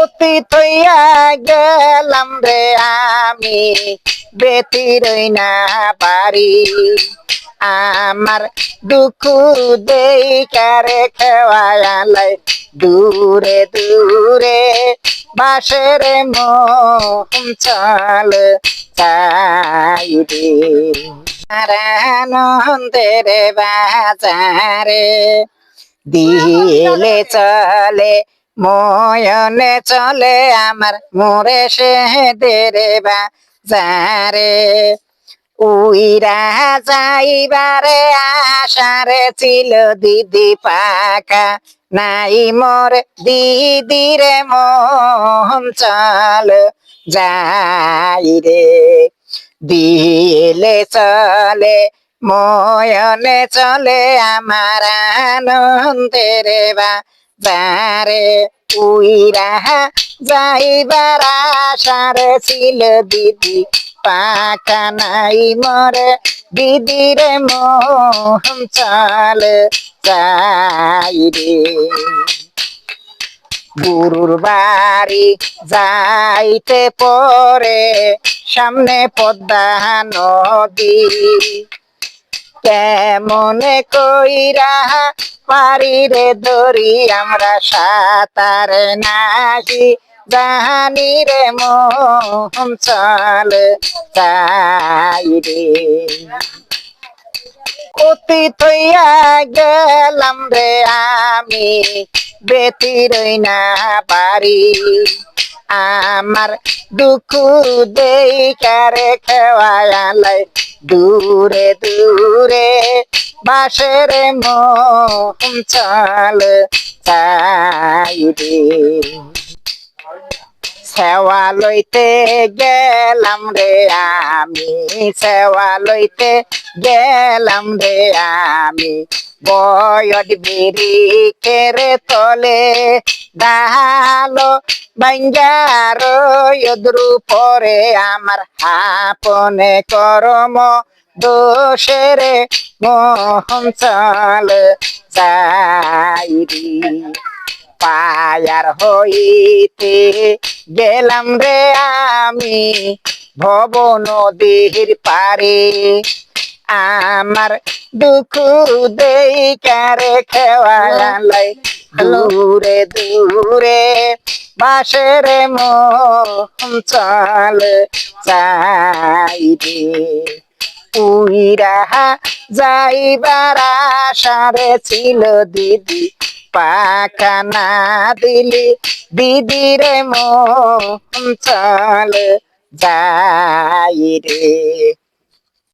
অতীত হইয়া গেলাম রে আমি, বেতিরই না পারি। আমার দুঃখ দেইকারে খেওয়ালাই দূরে দূরে, বাসের মোহন চল চাই রে। আনন্দের বাজারে দিলে চলে, ময়নে চলে আমার মোরে সে দেরে বাজারে। উইরা যাইবারে আশারে ছিল দিদি পাকা, নাই মোর দিদিরে মোহন চল যাই রে। দিলে চলে, ময়নে চলে আমার আনন্দের বাজারে। উইরা যাইবার আশার ছিল দিদি পাকা, নাই মরে দিদিরে মোহন চল যাই রে। গুরুর বাড়ি যাইতে পরে সামনে পদ্মা নদী, কেমনে কইরা পারি রে দরি আমরা সাঁতার নাহি জানি রে মোহন চল যাই রে। অতীত হইয়া গেলাম রে আমি, বেতিরই না পারি। আমার দুঃখ দেইকারে খেওয়ালাই দূরে দূরে, বাসের মোহন চল যাই রে। সেওয়া লইতে গেলাম রে আমি, সেওয়া লইতে গেলাম রে আমি, বয়স বিড়ি কেরে তলে ডালো বাঙ্গার ইদ্রু পরে আমার আপনে করম দোষের মোহন চল যাই রে। পায়ার হইতে গেলাম রে আমি ভব নদীর পারে, আমার দুঃখ দেইকারে খেওয়ালাই দূরে দূরে, বাসের মোহন চল যাই রে। উইরা যাইবার আশারে ছিল দিদি পাকা, না দিলি দিদিরে মোহন চল যাই রে।